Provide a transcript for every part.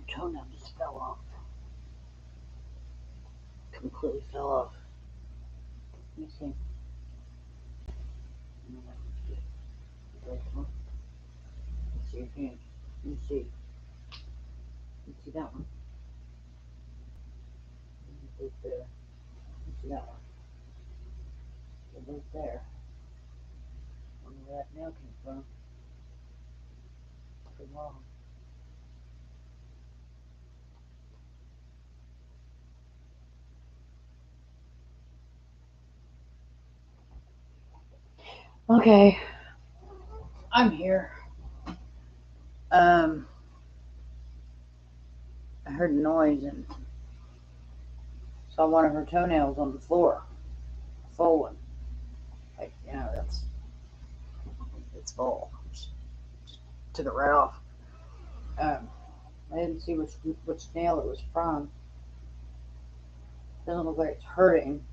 toenail just fell off. Completely fell off. Let me see. Let's see your hand. Let me see. Let me see that one. Right there. Let me see that one. They're both there. I wonder where that nail came from. Pretty long. Okay. I'm here. I heard a noise and saw one of her toenails on the floor. A full one. Like, it's full. Just took it right off. I didn't see which nail it was from. Doesn't look like it's hurting.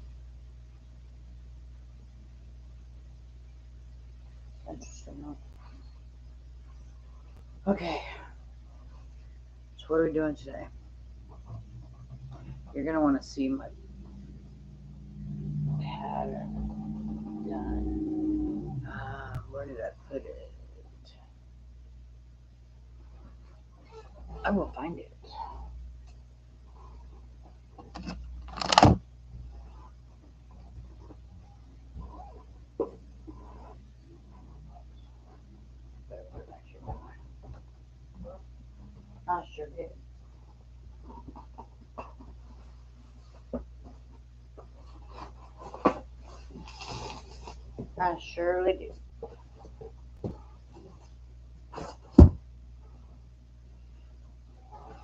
Interesting. Okay. So what are we doing today? You're gonna want to see my pattern done. Where did I put it? I will find it. I sure did. I surely did.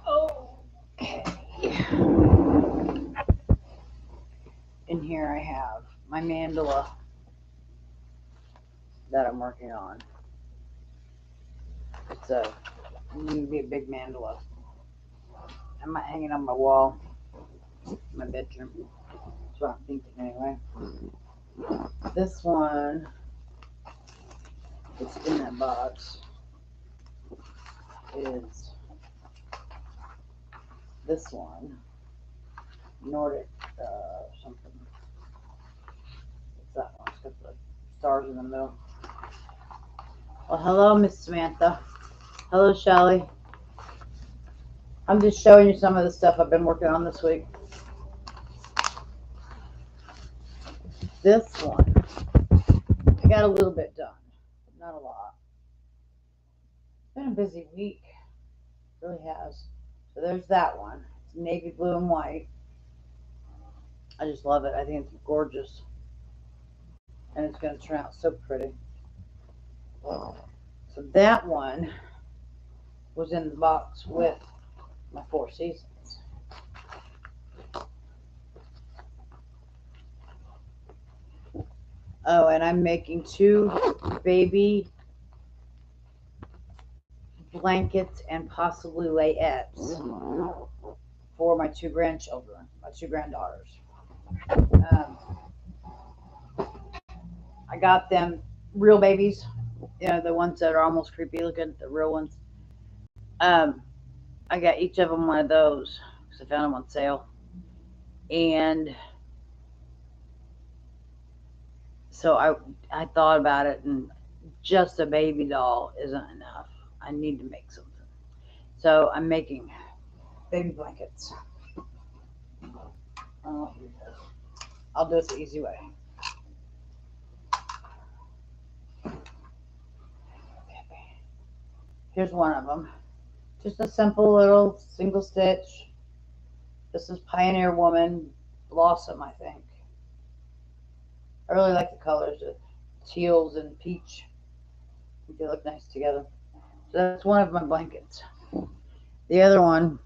Okay. In here I have my mandala that I'm working on. It's going to be a big mandala. I'm not hanging on my wall in my bedroom. That's what I'm thinking anyway. This one that's in that box is this one. Nordic something. What's that one? It's got the stars in the middle. Well, hello, Miss Samantha. Hello, Shelly. I'm just showing you some of the stuff I've been working on this week. This one, I got a little bit done, not a lot. It's been a busy week. It really has. So there's that one. It's navy blue and white. I just love it. I think it's gorgeous. And it's going to turn out so pretty. So that one was in the box with my Four Seasons. Oh, and I'm making 2 baby blankets and possibly layettes for my 2 grandchildren, my 2 granddaughters. I got them real babies, the ones that are almost creepy looking, the real ones. I got each of them one of those because I found them on sale. And so I thought about it, and just a baby doll isn't enough. I need to make something. So I'm making baby blankets. I'll do it the easy way. Here's one of them. Just a simple little single stitch. This is Pioneer Woman Blossom, I think. I really like the colors, the teals and peach. I think they look nice together. So that's one of my blankets. The other one,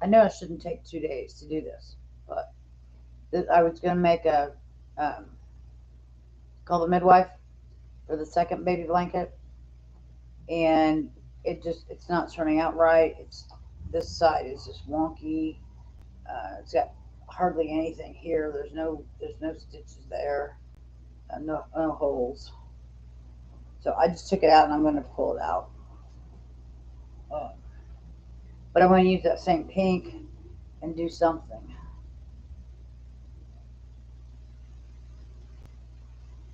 I know it shouldn't take 2 days to do this, but I was going to make a, called a midwife for the second baby blanket. And it's not turning out right. This side is just wonky. It's got hardly anything here. There's no stitches there. No holes. So I just took it out and I'm going to pull it out. But I'm going to use that same pink and do something.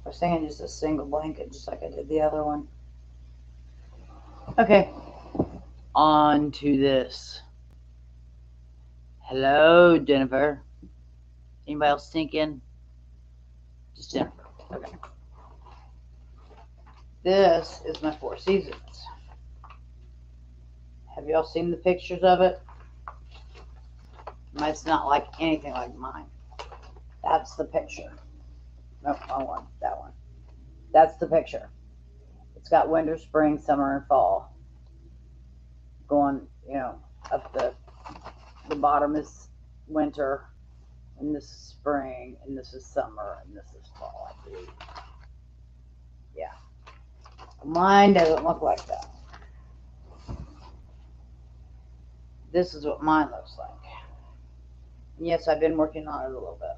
I was thinking just a single blanket, just like I did the other one. Okay, on to this. Hello, Jennifer. Anybody else thinking? Just Jennifer. Okay. This is my Four Seasons. Have y'all seen the pictures of it? It's not like anything like mine. That's the picture. Nope, wrong one. That one. That's the picture. It's got winter, spring, summer, and fall. Going, up the bottom is winter, and this is spring, and this is summer, and this is fall, I believe. Yeah. Mine doesn't look like that. This is what mine looks like. And yes, I've been working on it a little bit.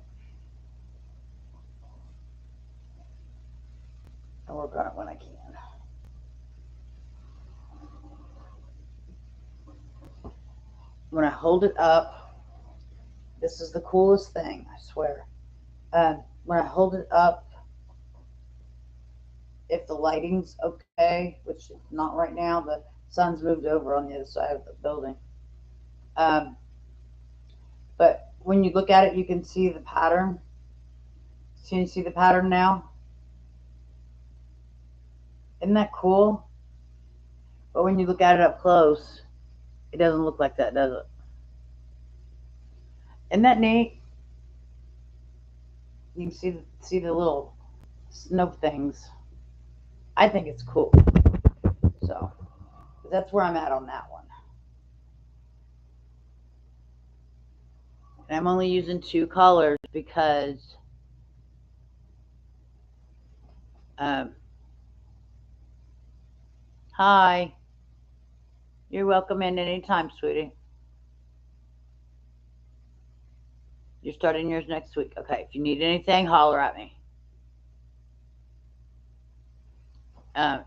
I work on it when I can. When I hold it up, this is the coolest thing, I swear. When I hold it up, if the lighting's okay, which is not right now, the sun's moved over on the other side of the building. But when you look at it, you can see the pattern. Can you see the pattern now? Isn't that cool? But when you look at it up close, it doesn't look like that, does it? Isn't that neat? You can see the little snow things. I think it's cool. So that's where I'm at on that one. And I'm only using 2 colors because hi. You're welcome in anytime, sweetie. You're starting yours next week. Okay, if you need anything, holler at me.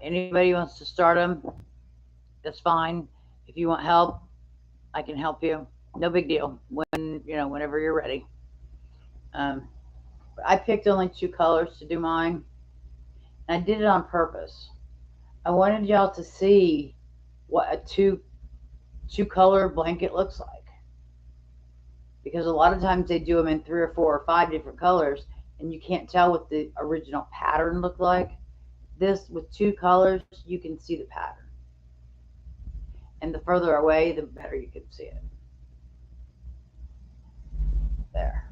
Anybody wants to start them, that's fine. If you want help, I can help you. No big deal. Whenever you're ready. I picked only 2 colors to do mine. And I did it on purpose. I wanted y'all to see what a two color blanket looks like. Because a lot of times they do them in 3 or 4 or 5 different colors, and you can't tell what the original pattern looked like. This, with 2 colors, you can see the pattern. And the further away, the better you can see it. There.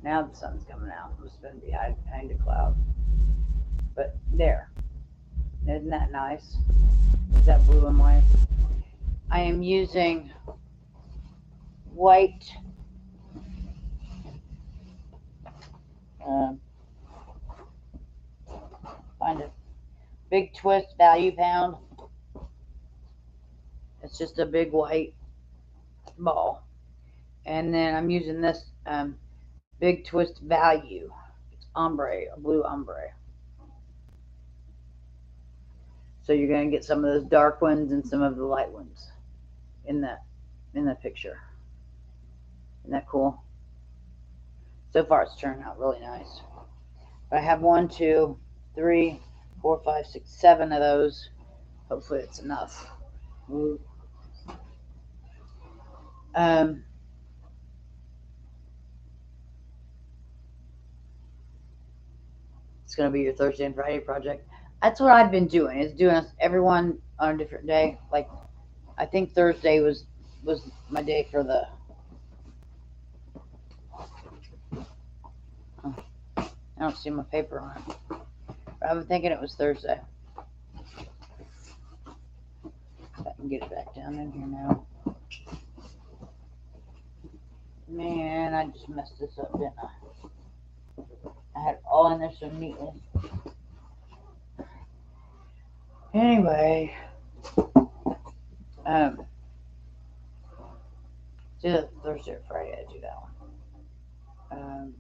Now the sun's coming out. It's been behind a cloud. But there. Isn't that nice? Is that blue and white? I am using white find a big twist value pound. It's just a big white ball. And then I'm using this big twist value. It's ombre, a blue ombre. So you're going to get some of those dark ones and some of the light ones in that picture. Isn't that cool? So far it's turned out really nice. But I have 1, 2, 3, 4, 5, 6, 7 of those. Hopefully it's enough. It's going to be your Thursday and Friday project. That's what I've been doing, is doing everyone on a different day. Like, I think Thursday was my day for the I don't see my paper on it, but I've been thinking it was Thursday. I can get it back down in here now. Man, I just messed this up, didn't I? I had it all in there so neatly. Anyway, do Thursday or Friday, I do that one.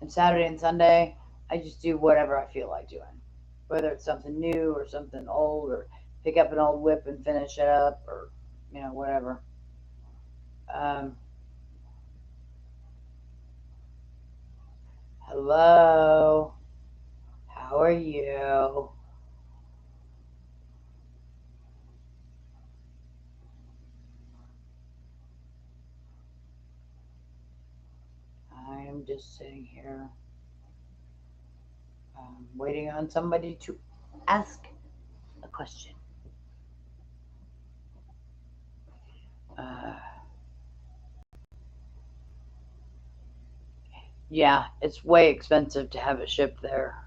And Saturday and Sunday, I just do whatever I feel like doing. whether it's something new or something old, or pick up an old whip and finish it up, or whatever. Um, Hello, how are you? I'm just sitting here waiting on somebody to ask a question. Uh, yeah, it's way expensive to have it shipped there.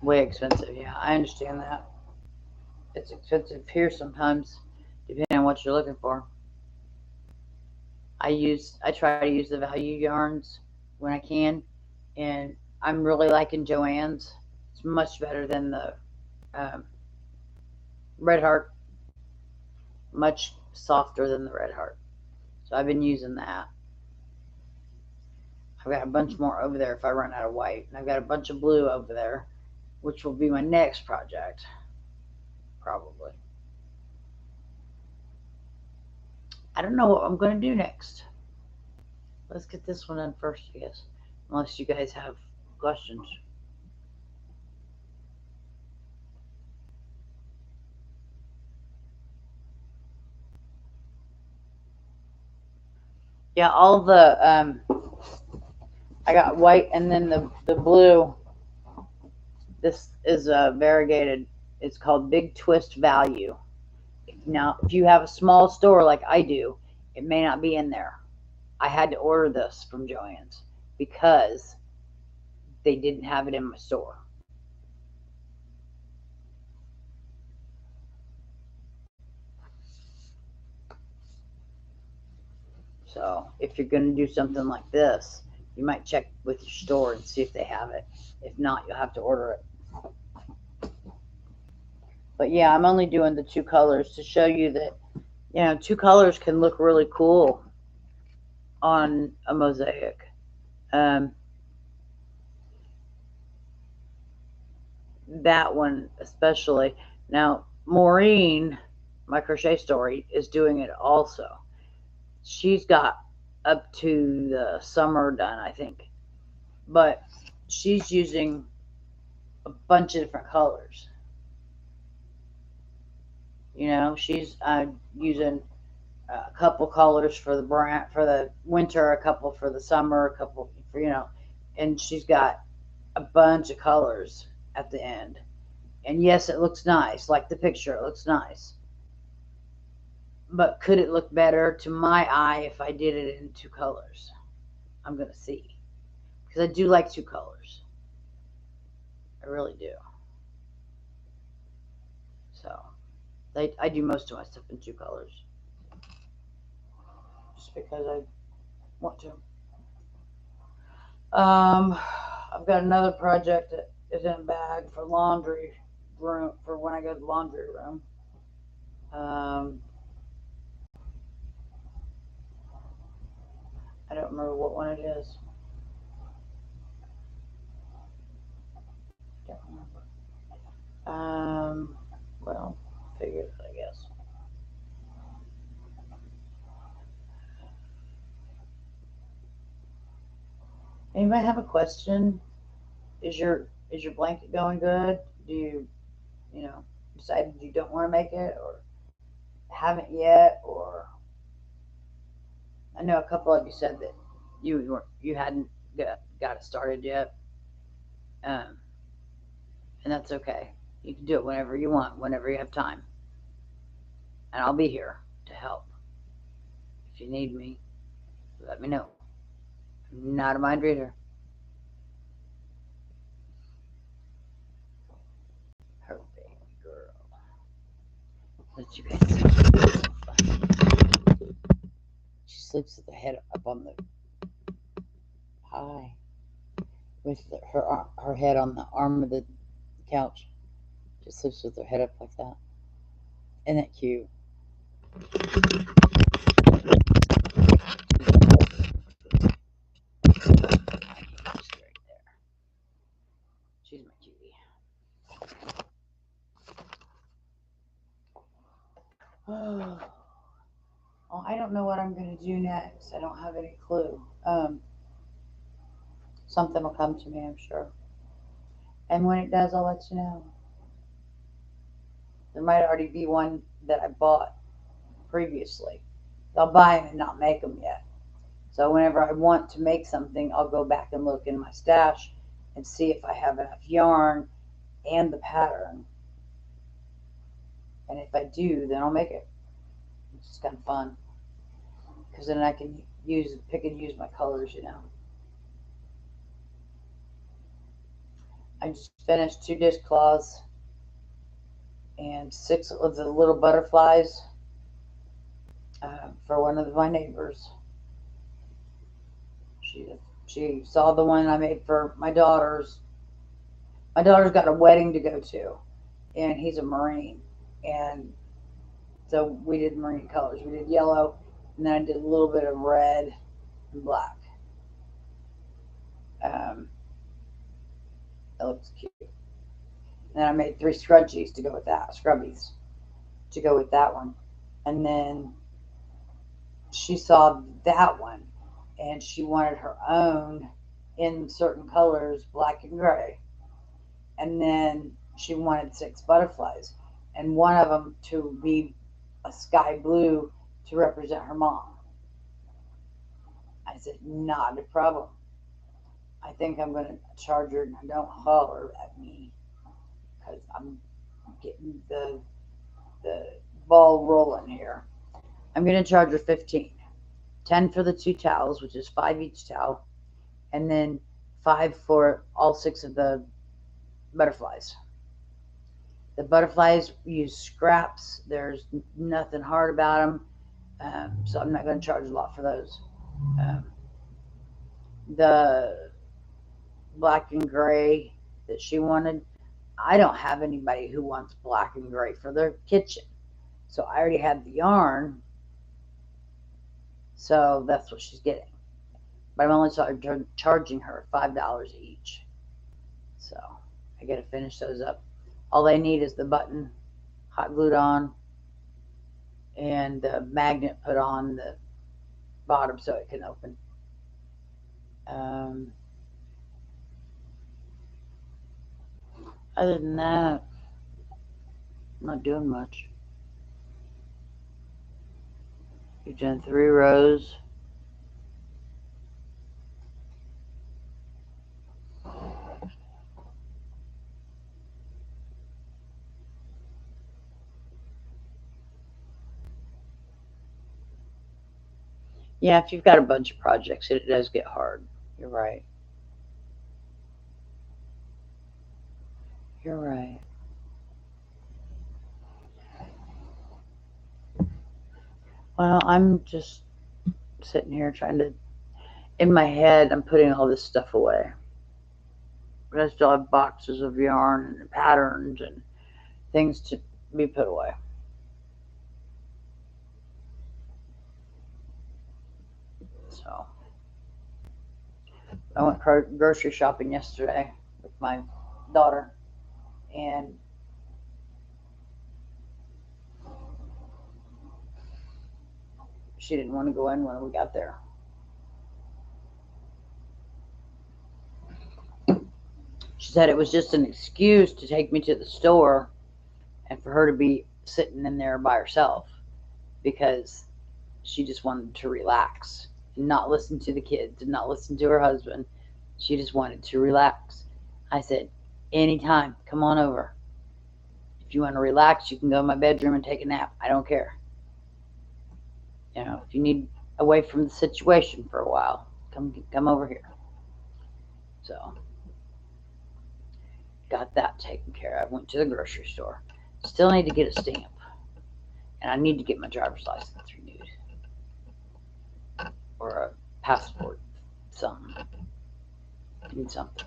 Way expensive, yeah, I understand that. It's expensive here sometimes, depending on what you're looking for. I try to use the value yarns when I can, and I'm really liking Joann's. It's much better than the um, Red Heart, much softer than the Red Heart. So I've been using that. I've got a bunch more over there if I run out of white, and I've got a bunch of blue over there, which will be my next project, probably. I don't know what I'm going to do next. Let's get this one done first, I guess, unless you guys have questions. Yeah, all the I got white and then the blue. This is a variegated. It's called Big Twist Value. Now, if you have a small store like I do, it may not be in there. I had to order this from Joann's because they didn't have it in my store. So if you're going to do something like this, you might check with your store and see if they have it. If not, you'll have to order it. But yeah, I'm only doing the two colors to show you that two colors can look really cool on a mosaic. Um, that one especially. Now, Maureen, my crochet story, is doing it also. She's got up to the summer done, I think, but she's using a bunch of different colors. She's using a couple colors for the winter, a couple for the summer, a couple for and she's got a bunch of colors at the end. And yes, it looks nice, like the picture. It looks nice, but could it look better to my eye if I did it in two colors? I'm gonna see, because I do like two colors. I really do. So I do most of my stuff in two colors, just because I want to. I've got another project that is in a bag for laundry room for when I go to the laundry room. Um, I don't remember what one it is. Don't remember. Well, figured it, I guess. Anybody have a question? Is your blanket going good? Do you decided you don't want to make it, or haven't yet, or I know a couple of you said that you hadn't got it started yet, um, and that's okay. You can do it whenever you want, whenever you have time, and I'll be here to help. If you need me, let me know. I'm not a mind reader. Her baby girl. Let you guys see. She sleeps with her head up on the high, with her head on the arm of the couch. Just sleeps with her head up like that. Isn't that cute? She's my cutie. Oh, well, I don't know what I'm going to do next. I don't have any clue. Something will come to me, I'm sure. And when it does, I'll let you know. There might already be one that I bought previously. I'll buy them and not make them yet. So whenever I want to make something, I'll go back and look in my stash and see if I have enough yarn and the pattern. And if I do, then I'll make it. It's just kind of fun. Because then I can pick and use my colors, you know. I just finished 2 dishcloths and 6 of the little butterflies for one of my neighbors. She saw the one I made for my daughters. My daughter's got a wedding to go to, and he's a Marine. And so we did Marine colors. We did yellow, and then I did a little bit of red and black. That looks cute. And then I made 3 scrunchies to go with that, scrubbies to go with that one. And then she saw that one, and she wanted her own in certain colors, black and gray. And then she wanted 6 butterflies, and one of them to be a sky blue to represent her mom. I said, not a problem. I think I'm going to charge her, and don't holler at me because I'm getting the ball rolling here. I'm going to charge her 15. 10 for the 2 towels, which is 5 each towel, and then 5 for all 6 of the butterflies. The butterflies use scraps. There's nothing hard about them, so I'm not going to charge a lot for those. The black and gray that she wanted, I don't have anybody who wants black and gray for their kitchen, so I already had the yarn, so that's what she's getting. But I'm only charging her $5 each, so I got to finish those up. All they need is the button hot glued on and the magnet put on the bottom so it can open. Other than that, I'm not doing much. You've done 3 rows. Yeah, if you've got a bunch of projects, it does get hard. You're right. You're right. Well, I'm just sitting here trying to, in my head, I'm putting all this stuff away. But I still have boxes of yarn and patterns and things to be put away. So, I went grocery shopping yesterday with my daughter, and she didn't want to go in when we got there. She said it was just an excuse to take me to the store and for her to be sitting in there by herself because she just wanted to relax and not listen to the kids and not listen to her husband. She just wanted to relax. I said, anytime, come on over. If you want to relax, you can go in my bedroom and take a nap. I don't care. You know, if you need away from the situation for a while, come over here. So, got that taken care of. Went to the grocery store. Still need to get a stamp. And I need to get my driver's license renewed. Or a passport. Something. Need something.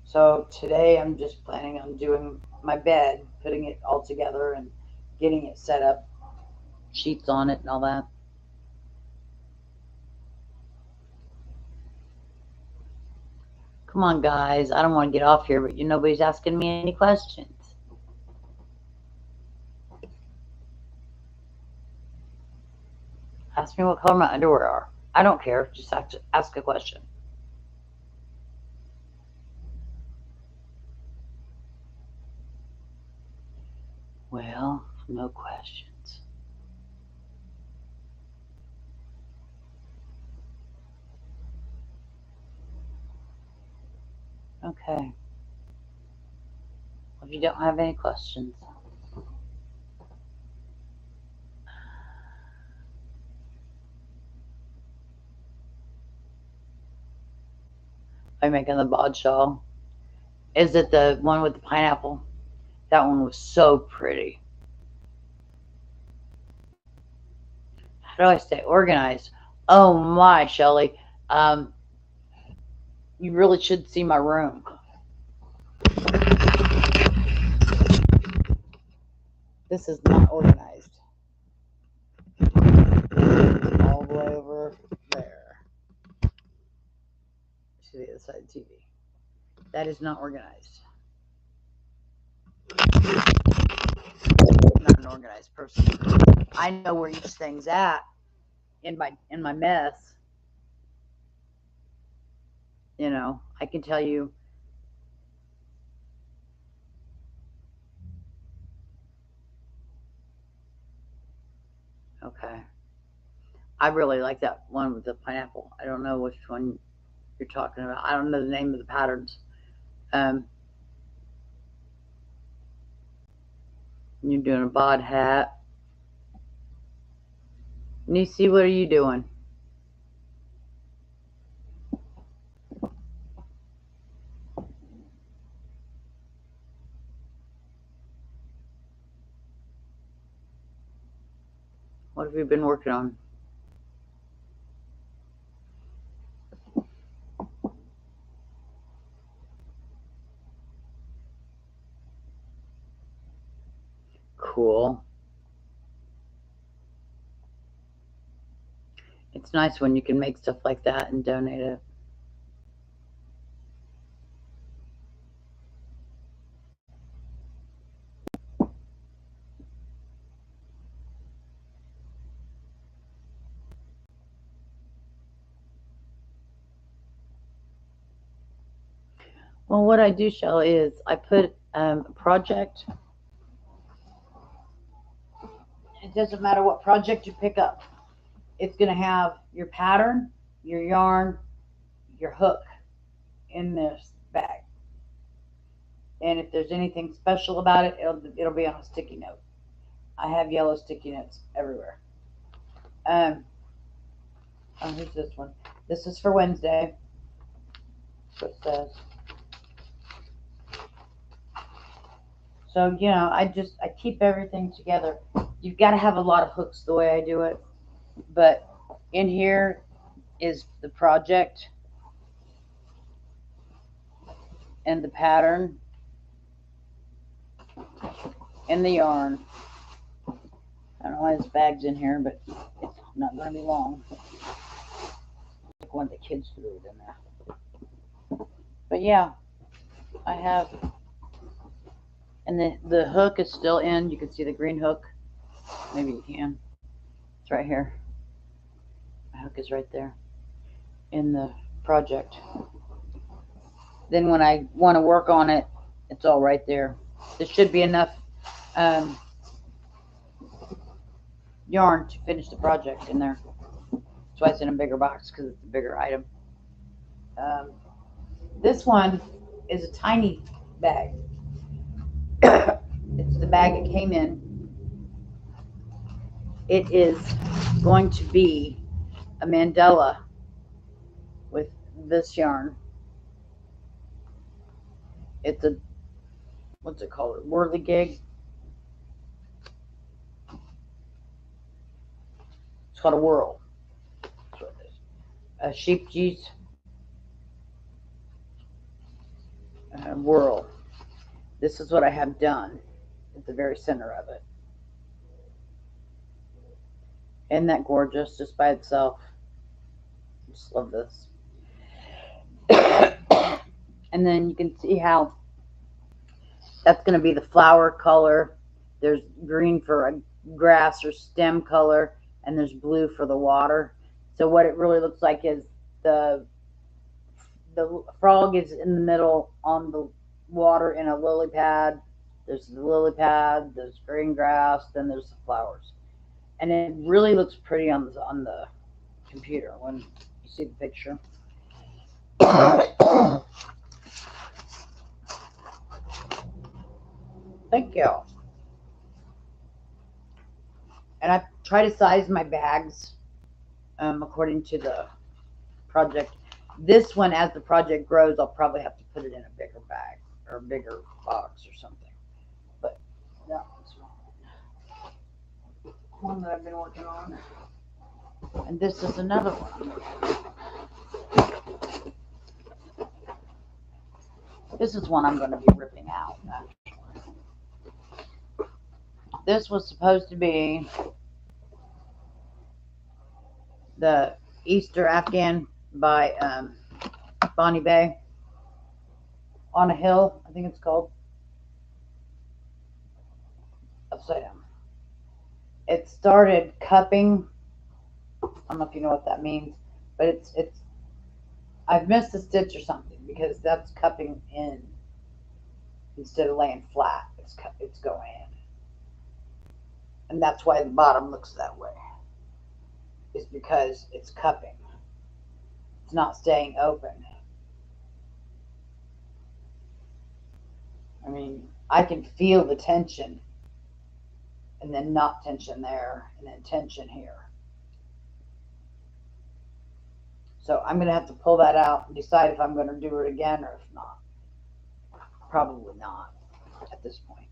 So today I'm just planning on doing my bed, putting it all together and getting it set up, sheets on it and all that. Come on, guys. I don't want to get off here, but nobody's asking me any questions. Ask me what color my underwear are. I don't care. Just ask a question. Well, no questions. Okay. If you don't have any questions, I'm making the bod shawl. Is it the one with the pineapple? That one was so pretty. How do I stay organized? Oh my, Shelly. Um, you really should see my room. This is not organized. All the way over there to the other side of the TV. That is not organized. I'm not an organized person. I know where each thing's at in my mess. I can tell you. Okay. I really like that one with the pineapple. I don't know which one you're talking about. I don't know the name of the patterns. You're doing a bod hat. Nisi, what are you doing? What have you been working on? Cool. It's nice when you can make stuff like that and donate it. Well, what I do, Shelly, is I put a project. It doesn't matter what project you pick up. It's going to have your pattern, your yarn, your hook in this bag. And if there's anything special about it, it'll be on a sticky note. I have yellow sticky notes everywhere. Oh, here's this one. This is for Wednesday. That's what it says. So, I keep everything together. You've got to have a lot of hooks the way I do it. But in here is the project and the pattern and the yarn. I don't know why this bag's in here, but it's not going to be long. Like one of the kids threw it in there. But yeah, I have, and the hook is still in. You can see the green hook. Maybe you can. It's right here. My hook is right there in the project. Then when I want to work on it, it's all right there. There should be enough yarn to finish the project in there. That's why it's in a bigger box, because it's a bigger item. This one is a tiny bag. It's the bag it came in. It is going to be a mandala with this yarn. It's a, what's it called? Whirligig. It's called a whirl. That's what it is. A sheep geese whirl. This is what I have done at the very center of it. Isn't that gorgeous just by itself? I just love this. And then you can see how that's going to be the flower color. There's green for a grass or stem color, and there's blue for the water. So what it really looks like is the frog is in the middle on the water in a lily pad. There's the lily pad, there's green grass, then there's the flowers. And it really looks pretty on the computer when you see the picture. Thank you. And I try to size my bags according to the project. This one, as the project grows, I'll probably have to put it in a bigger bag or a bigger box or something. But that one's one that I've been working on. And this is another one. This is one I'm going to be ripping out, actually. This was supposed to be the Easter Afghan by Bonnie Bay. On a Hill, I think it's called. Upside down. It started cupping. I don't know if you know what that means, but it's I've missed a stitch or something because that's cupping in instead of laying flat. It's going in, and that's why the bottom looks that way. Is because it's cupping. It's not staying open. I mean, I can feel the tension, and then not tension there, and then tension here. So I'm going to have to pull that out and decide if I'm going to do it again or if not. Probably not at this point.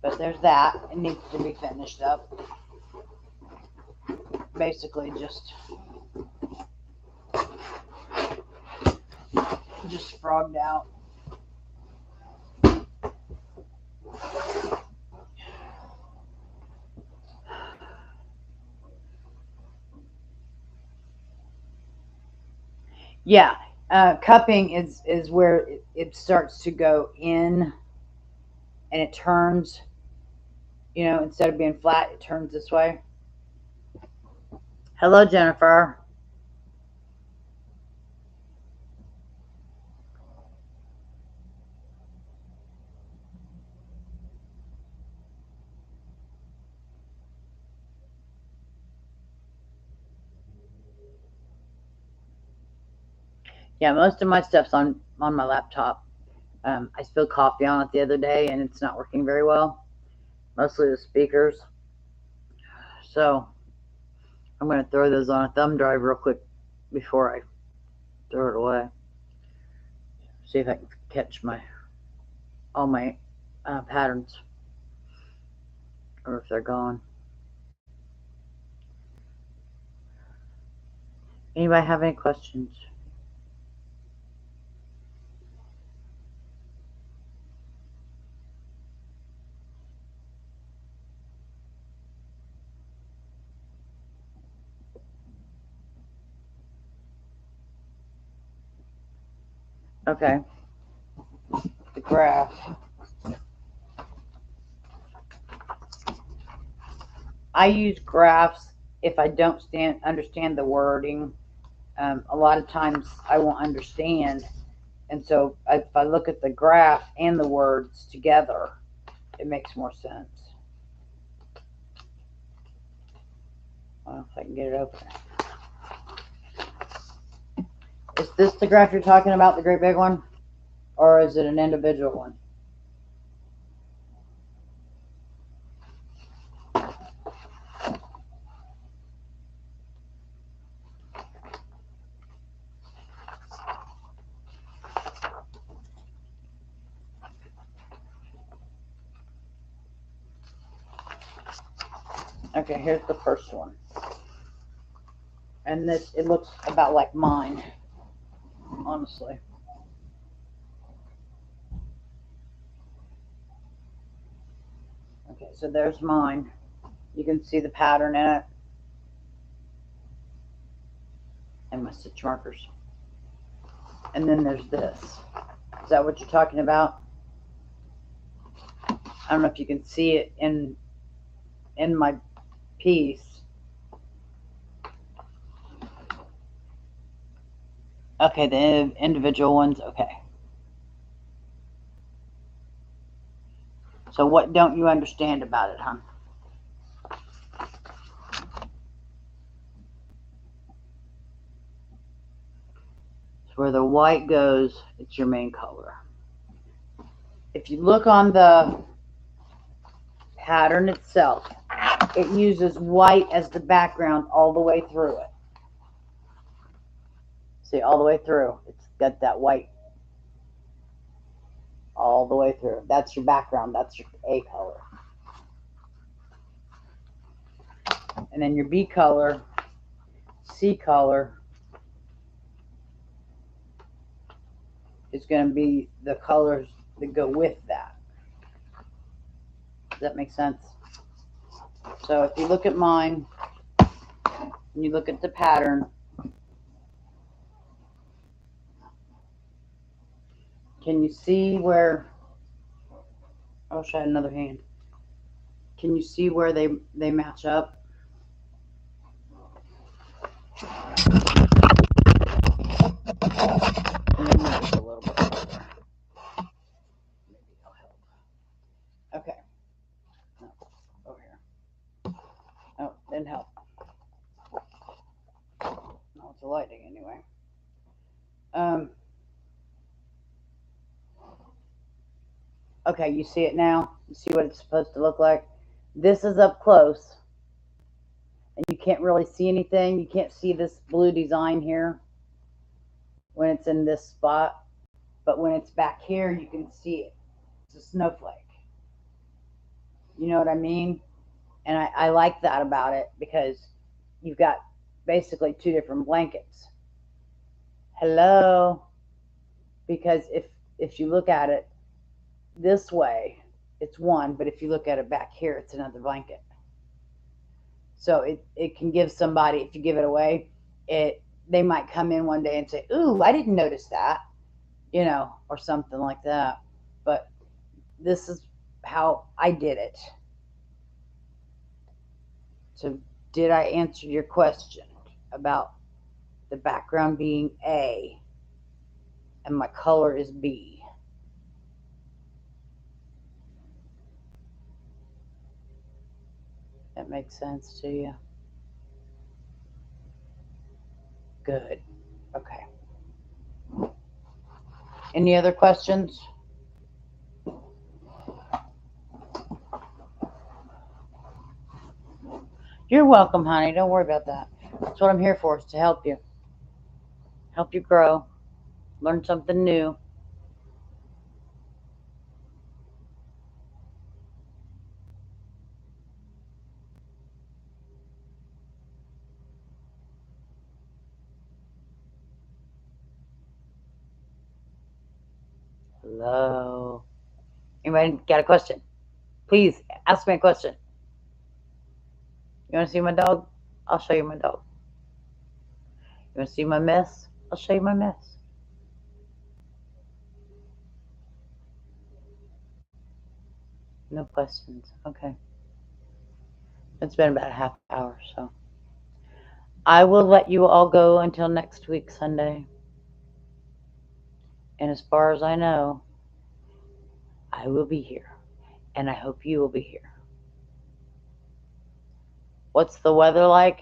But there's that. It needs to be finished up. Basically just frogged out. Yeah, cupping is where it starts to go in and it turns, instead of being flat, it turns this way. Hello, Jennifer. Yeah, most of my stuff's on my laptop. I spilled coffee on it the other day and it's not working very well. Mostly the speakers. So I'm going to throw those on a thumb drive real quick before I throw it away. See if I can catch all my patterns, or if they're gone. Anybody have any questions? Okay. The graph. I use graphs if I don't understand the wording. A lot of times I won't understand, and so if I look at the graph and the words together, it makes more sense. I don't know if I can get it open. Is this the graph you're talking about, the great big one? Or is it an individual one? Okay, here's the first one. And it looks about like mine, honestly. Okay, so there's mine. You can see the pattern in it. And my stitch markers. And then there's this. Is that what you're talking about? I don't know if you can see it in my piece. Okay, the individual ones, okay. So what don't you understand about it, hon? So where the white goes, it's your main color. If you look on the pattern itself, it uses white as the background all the way through it. See, all the way through. It's got that white all the way through. That's your background. That's your A color. And then your B color, C color, is going to be the colors that go with that. Does that make sense? So if you look at mine, and you look at the pattern, can you see where, I wish I had another hand. Can you see where they match up? And then move it a little bit further. Maybe that'll help. Okay. No, over here. Oh, didn't help. No, it's a lighting anyway. Okay, you see it now? You see what it's supposed to look like? This is up close, and you can't really see anything. You can't see this blue design here when it's in this spot, but when it's back here, you can see it. It's a snowflake. You know what I mean? And I like that about it because you've got basically two different blankets. Hello? Because if you look at it this way, it's one, but if you look at it back here, it's another blanket. So it can give somebody, if you give it away, they might come in one day and say, ooh, I didn't notice that, you know, or something like that. But this is how I did it. So did I answer your question about the background being A and my color is B? That makes sense to you? Good. Okay. Any other questions? You're welcome, honey. Don't worry about that. That's what I'm here for, is to help you. Help you grow. Learn something new. Hello. Anybody got a question? Please ask me a question. You want to see my dog? I'll show you my dog. You want to see my mess? I'll show you my mess. No questions. Okay. It's been about a half hour, so I will let you all go until next week, Sunday. And as far as I know, I will be here. And I hope you will be here. What's the weather like?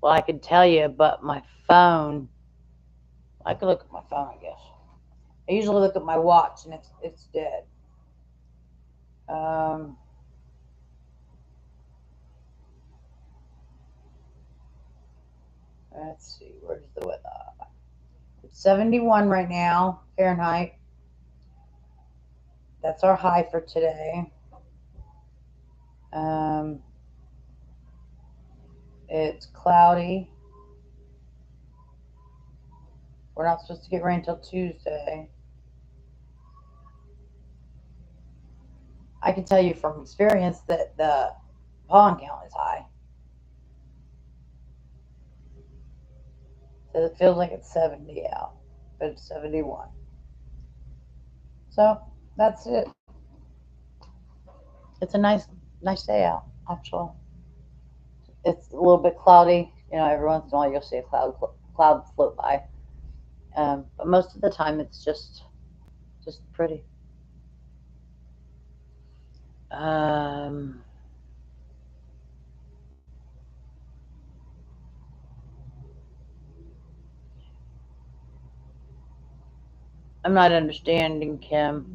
Well, I could tell you, but my phone, I could look at my phone, I guess. I usually look at my watch and it's dead. Let's see, where's the weather? It's 71 right now, Fahrenheit. That's our high for today. It's cloudy. We're not supposed to get rain until Tuesday. I can tell you from experience that the pollen count is high. So it feels like it's 70 out. but it's 71. So that's it. It's a nice day out, actually. It's a little bit cloudy. Every once in a while you'll see a cloud float by. But most of the time it's just pretty. Um, I'm not understanding, Kim.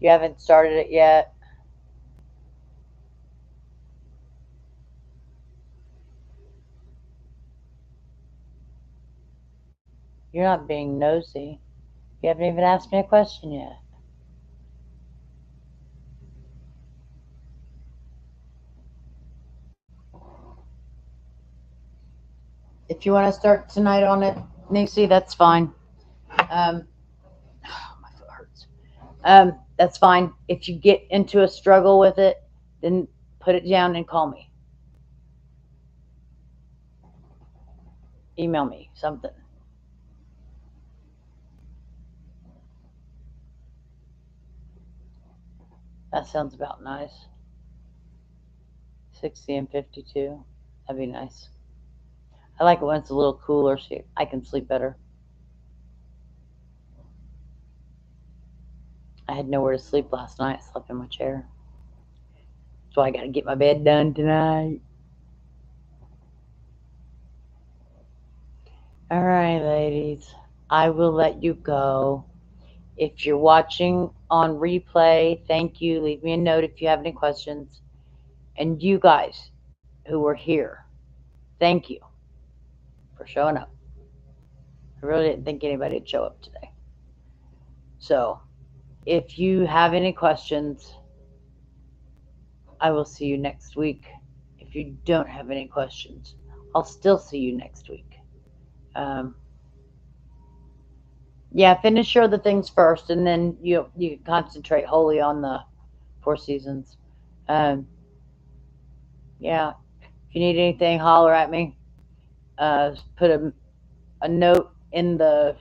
You haven't started it yet. You're not being nosy. You haven't even asked me a question yet. If you want to start tonight on it, Nixie, that's fine. Um, my foot hurts. That's fine. If you get into a struggle with it, then put it down and call me. Email me something. That sounds about nice. 60 and 52. That'd be nice. I like it when it's a little cooler so I can sleep better. I had nowhere to sleep last night. I slept in my chair. So I got to get my bed done tonight. All right, ladies. I will let you go. If you're watching on replay, thank you. Leave me a note if you have any questions. And you guys who were here, thank you for showing up. I really didn't think anybody would show up today. So, if you have any questions, I will see you next week. If you don't have any questions, I'll still see you next week. Um, yeah, finish your other things first, and then you can concentrate wholly on the Four Seasons. Um, yeah, if you need anything, holler at me. Put a note in the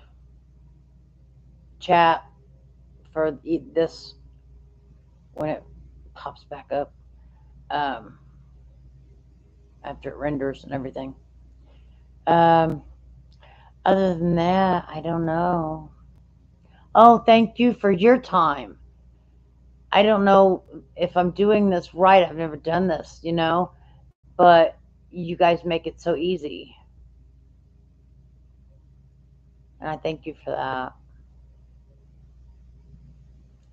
chat for this when it pops back up um, after it renders and everything. Um, Other than that, I don't know. Oh, thank you for your time. I don't know if I'm doing this right. I've never done this, but you guys make it so easy. And I thank you for that.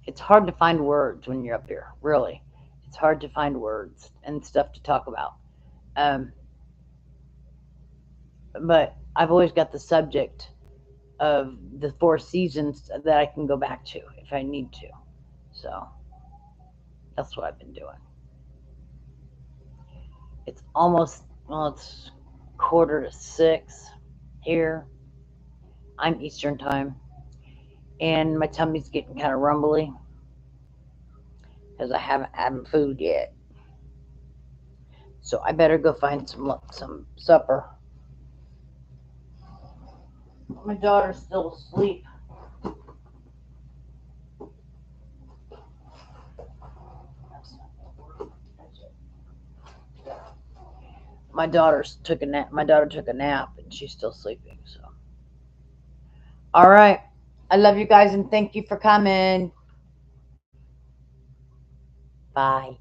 It's hard to find words when you're up here, really. It's hard to find words and stuff to talk about. Um, but I've always got the subject of the Four Seasons that I can go back to if I need to. So that's what I've been doing. It's almost, well, it's 5:45 here. I'm Eastern time. And my tummy's getting kind of rumbly because I haven't had food yet. So I better go find some supper. My daughter's still asleep. My daughter's took a nap. My daughter took a nap and she's still sleeping. So, all right. I love you guys and thank you for coming. Bye.